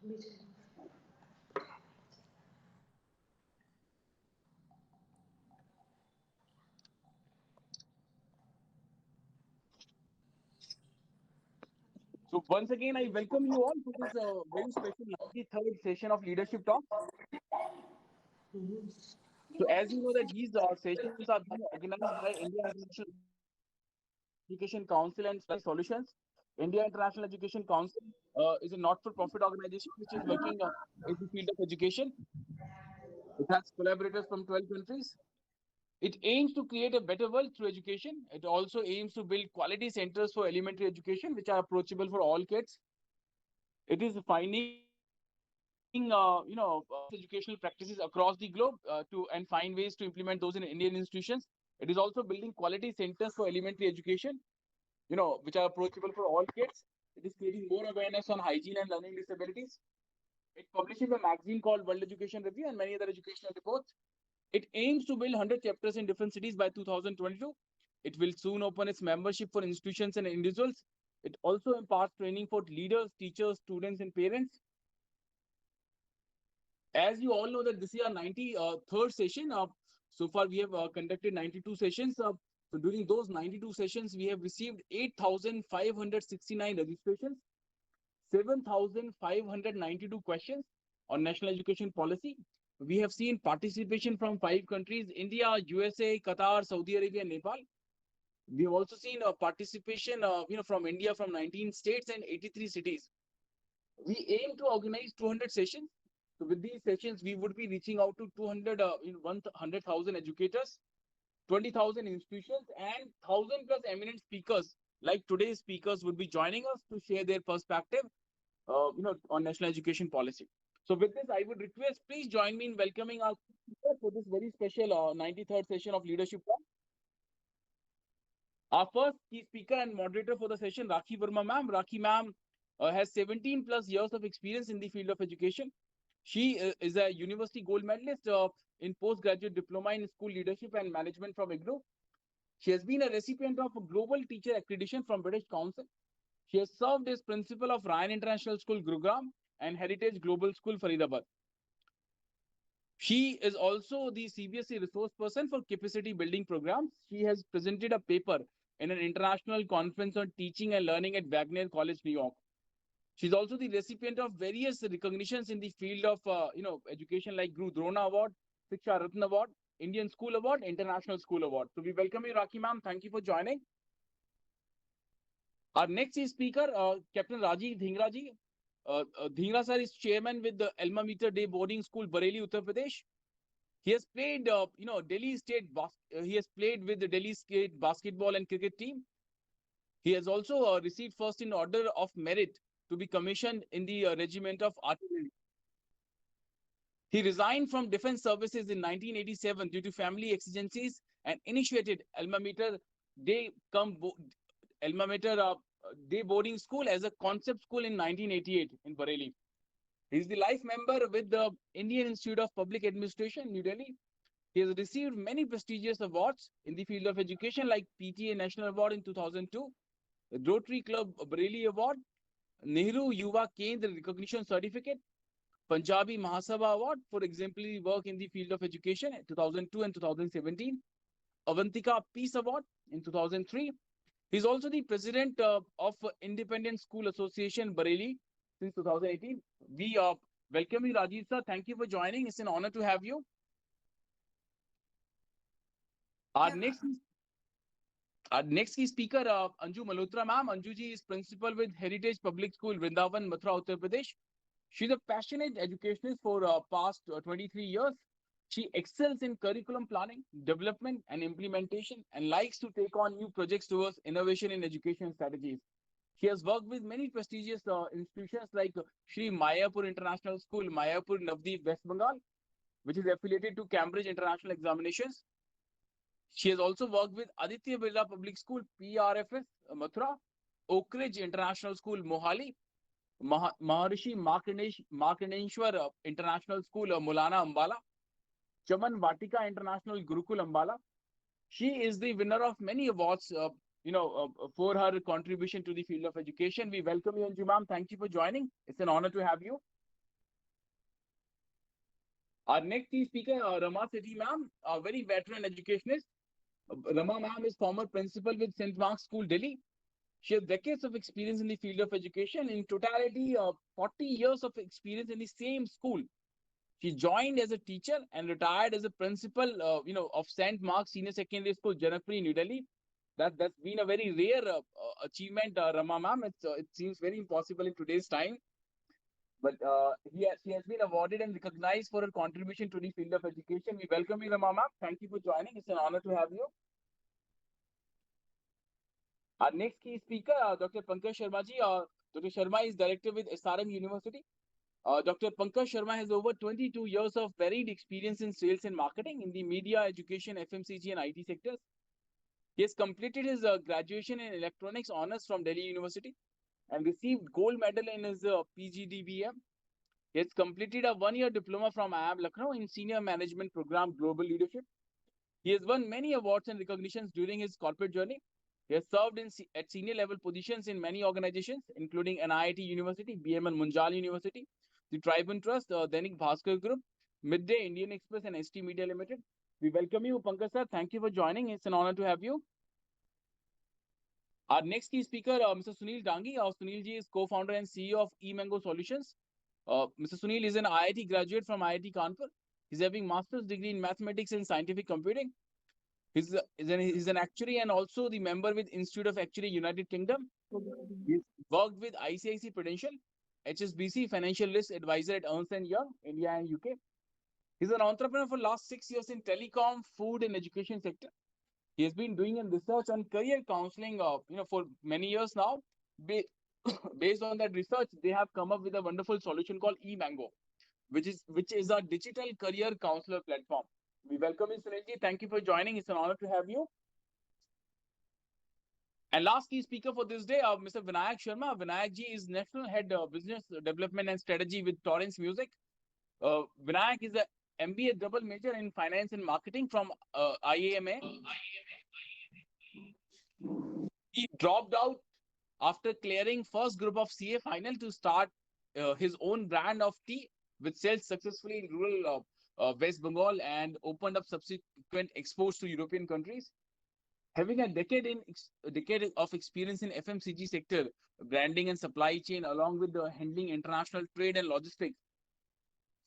So once again, I welcome you all to this very special 93rd session of Leadership Talk. So as you know that these sessions are being organized by India International Education Council and Solutions. India International Education Council is a not-for-profit organization which is working in the field of education. It has collaborators from 12 countries. It aims to create a better world through education. It also aims to build quality centers for elementary education which are approachable for all kids. It is finding best educational practices across the globe and find ways to implement those in Indian institutions. It is also building quality centers for elementary education, which are approachable for all kids. It is creating more awareness on hygiene and learning disabilities. It publishes a magazine called World Education Review and many other educational reports. It aims to build 100 chapters in different cities by 2022. It will soon open its membership for institutions and individuals. It also imparts training for leaders, teachers, students, and parents. As you all know that this is our 93rd session. So far, we have conducted 92 sessions. So during those 92 sessions, we have received 8,569 registrations, 7,592 questions on national education policy. We have seen participation from 5 countries: India, USA, Qatar, Saudi Arabia, and Nepal. We have also seen participation from India from 19 states and 83 cities. We aim to organize 200 sessions. So with these sessions, we would be reaching out to 100,000 educators, 20,000 institutions, and 1,000 plus eminent speakers. Like today's speakers would be joining us to share their perspective, on national education policy. So with this, I would request, please join me in welcoming our speaker for this very special 93rd session of Leadership Talk. Our first key speaker and moderator for the session, Rakhi Verma ma'am. Rakhi ma'am has 17 plus years of experience in the field of education. She is a university gold medalist in postgraduate diploma in school leadership and management from IGNOU. She has been a recipient of a global teacher accreditation from British Council. She has served as principal of Ryan International School, Gurugram, and Heritage Global School, Faridabad. She is also the CBSE resource person for capacity building programs. She has presented a paper in an international conference on teaching and learning at Wagner College, New York. She's also the recipient of various recognitions in the field of education like Guru Drona Award, Shiksha Ratna Award, Indian School Award, International School Award. So we welcome you, Rakhi ma'am. Thank you for joining. Our next speaker, Captain Rajiv Dhingra ji. Dhingra sir is chairman with the Alma Mater Day Boarding School, Bareilly, Uttar Pradesh. He has played, Delhi State. He has played with the Delhi State basketball and cricket team. He has also received first in order of merit to be commissioned in the regiment of artillery. He resigned from defense services in 1987 due to family exigencies and initiated Alma Mater Day Day Boarding School as a concept school in 1988 in Bareilly. He is the life member with the Indian Institute of Public Administration, New Delhi. He has received many prestigious awards in the field of education like PTA National Award in 2002, Rotary Club Bareilly Award, Nehru Yuva Kendra Recognition Certificate, Punjabi Mahasabha Award for exemplary work in the field of education in 2002 and 2017, Avantika Peace Award in 2003. He's also the president of Independent School Association Bareilly since 2018. We welcome you, Rajiv sir. Thank you for joining. It's an honor to have you. Our next key speaker, Anju Malhotra ma'am. Anju ji is principal with Heritage Public School, Vrindavan, Mathura, Uttar Pradesh. She's a passionate educationist for past 23 years. She excels in curriculum planning, development, and implementation, and likes to take on new projects towards innovation in education strategies. She has worked with many prestigious institutions like Shri Mayapur International School, Mayapur, Navdeep, West Bengal, which is affiliated to Cambridge International Examinations. She has also worked with Aditya Birla Public School, PRFS, Mathura, Oak Ridge International School, Mohali, Maharishi Markaneshwar International School, Mulana, Ambala, Chaman Vatika International Gurukul, Ambala. She is the winner of many awards, for her contribution to the field of education. We welcome you, Anju ma'am. Thank you for joining. It's an honor to have you. Our next key speaker, Rama Sethi ma'am, a very veteran educationist. Rama ma'am is former principal with St. Mark's School, Delhi. She has decades of experience in the field of education. In totality, 40 years of experience in the same school. She joined as a teacher and retired as a principal, of St. Mark's Senior Secondary School, Janakpuri, New Delhi. That's been a very rare achievement, Rama ma'am. It seems very impossible in today's time. But she has been awarded and recognized for her contribution to the field of education. We welcome you, Rama ma'am. Thank you for joining. It's an honor to have you. Our next key speaker, Dr. Pankaj Sharma ji. Dr. Sharma is director with SRM University. Dr. Pankaj Sharma has over 22 years of varied experience in sales and marketing in the media, education, FMCG, and IT sectors. He has completed his graduation in electronics honors from Delhi University and received gold medal in his PGDBM. He has completed a one-year diploma from IIM Lucknow in Senior Management Program Global Leadership. He has won many awards and recognitions during his corporate journey. He has served at senior level positions in many organizations, including NIT University, BMN Munjal University, the Tribune Trust, Dainik Bhaskar Group, Midday Indian Express, and ST Media Limited. We welcome you, Pankaj sir. Thank you for joining. It's an honor to have you. Our next key speaker, Mr. Sunil Dangi. Sunil ji is co-founder and CEO of eMango Solutions. Mr. Sunil is an IIT graduate from IIT Kanpur. He's having master's degree in mathematics and scientific computing. He's an actuary and also the member with Institute of Actuary United Kingdom. He's worked with ICICI Prudential, HSBC Financial Risk Advisor at Ernst & Young, India and UK. He's an entrepreneur for last 6 years in telecom, food and education sector. He has been doing research on career counseling, for many years now. Based on that research, they have come up with a wonderful solution called eMango, which is a digital career counselor platform. We welcome you, Sunilji. Thank you for joining. It's an honor to have you. And last key speaker for this day, Mr. Vinayak Sharma. Vinayak ji is National Head of Business Development and Strategy with Torrens Music. Vinayak is a MBA double major in Finance and Marketing from IAMA. He dropped out after clearing first group of CA final to start his own brand of tea, which sells successfully in rural West Bengal and opened up subsequent exports to European countries. Having a decade of experience in FMCG sector, branding and supply chain, along with the handling international trade and logistics.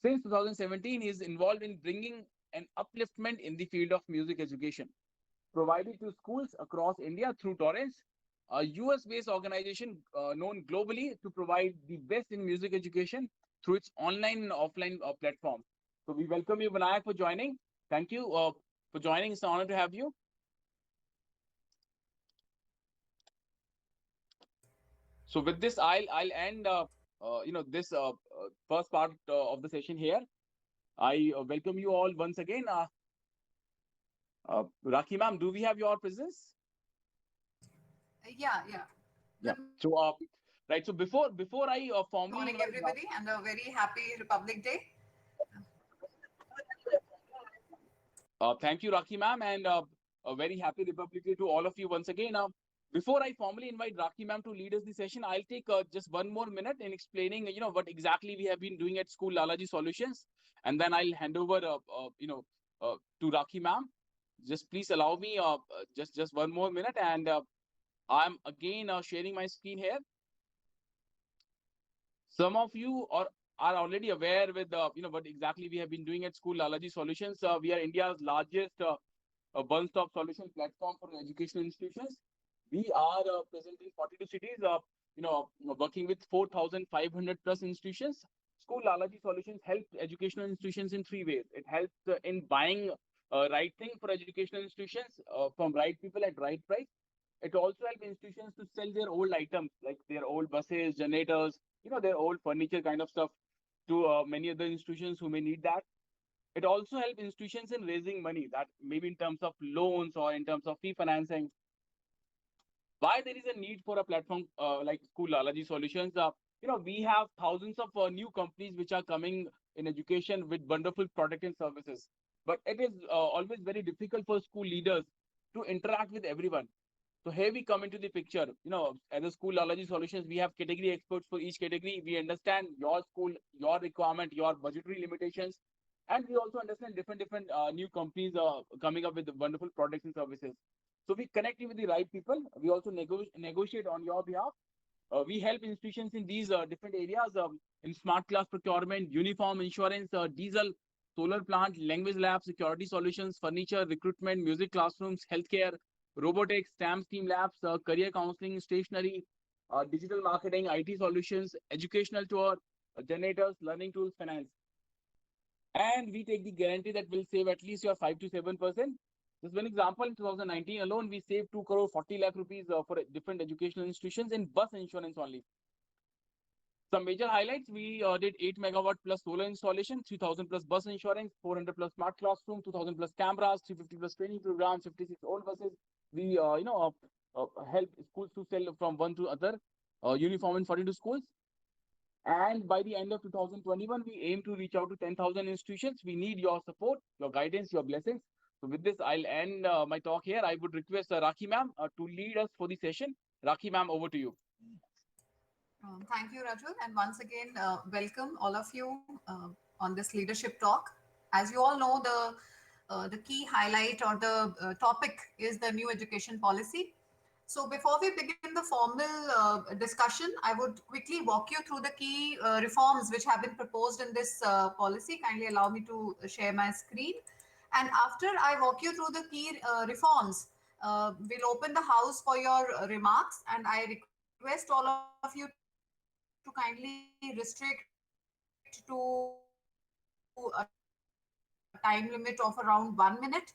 Since 2017, he is involved in bringing an upliftment in the field of music education, provided to schools across India through Torrens, a US-based organization known globally to provide the best in music education through its online and offline platform. So we welcome you, Vinayak, for joining. Thank you for joining. It's an honor to have you. So with this, I'll end this first part of the session here. I welcome you all once again. Rakhi ma'am, do we have your presence? Yeah. So right. So before I formally morning everybody, and a very happy Republic Day. Thank you, Rakhi ma'am, and a very happy Republic Day to all of you once again. Before I formally invite Rakhi ma'am to lead us the session, I'll take just one more minute in explaining, what exactly we have been doing at School Lalaji Solutions, and then I'll hand over, to Rakhi ma'am. Just please allow me just one more minute, and I'm again sharing my screen here. Some of you are already aware with what exactly we have been doing at School Lalaji Solutions. We are India's largest one-stop solution platform for educational institutions. We are present in 42 cities, working with 4,500 plus institutions. School Lalaji Solutions help educational institutions in 3 ways. It helps in buying right thing for educational institutions from right people at right price. It also helps institutions to sell their old items like their old buses, generators, their old furniture kind of stuff to many other institutions who may need that. It also helps institutions in raising money, that maybe in terms of loans or in terms of fee financing. Why there is a need for a platform like School Lalaji Solutions? We have thousands of new companies which are coming in education with wonderful product and services. But it is always very difficult for school leaders to interact with everyone. So here we come into the picture. As a School Lalaji Solutions, we have category experts for each category. We understand your school, your requirement, your budgetary limitations, And we also understand different new companies coming up with wonderful products and services. So we connect you with the right people. We also negotiate on your behalf. We help institutions in these different areas, in smart class procurement, uniform insurance, diesel, solar plant, language lab, security solutions, furniture, recruitment, music classrooms, healthcare, robotics, STEM STEAM labs, career counseling, stationery, digital marketing, IT solutions, educational tour, generators, learning tools, finance. And we take the guarantee that will save at least your 5 to 7%. Just one example, in 2019 alone, we saved 2 crore 40 lakh rupees for different educational institutions in bus insurance only. Some major highlights, we did 8 megawatt plus solar installation, 3000 plus bus insurance, 400 plus smart classroom, 2000 plus cameras, 350 plus training programs, 56 old buses. We, help schools to sell from one to other, uniform in 42 schools. And by the end of 2021, we aim to reach out to 10,000 institutions. We need your support, your guidance, your blessings. So with this, I'll end my talk here. I would request Rakhi ma'am to lead us for the session. Rakhi ma'am, over to you. Thank you, Rajul. And once again, welcome all of you on this leadership talk. As you all know, the key highlight or the topic is the new education policy. So before we begin the formal discussion, I would quickly walk you through the key reforms which have been proposed in this policy. Kindly allow me to share my screen. And after I walk you through the key reforms, we'll open the house for your remarks. And I request all of you to kindly restrict to a time limit of around 1 minute.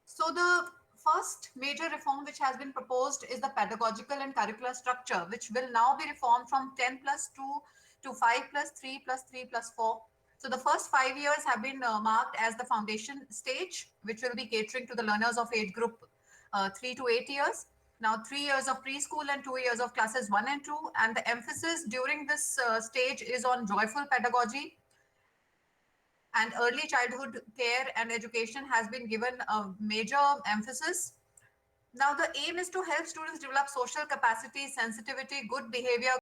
So the first major reform which has been proposed is the pedagogical and curricular structure, which will now be reformed from 10 plus 2 to 5 plus 3 plus 3 plus 4. So the first 5 years have been marked as the foundation stage, which will be catering to the learners of age group 3 to 8 years. Now 3 years of preschool and 2 years of classes 1 and 2. And the emphasis during this stage is on joyful pedagogy, and early childhood care and education has been given a major emphasis. Now, the aim is to help students develop social capacity, sensitivity, good behavior,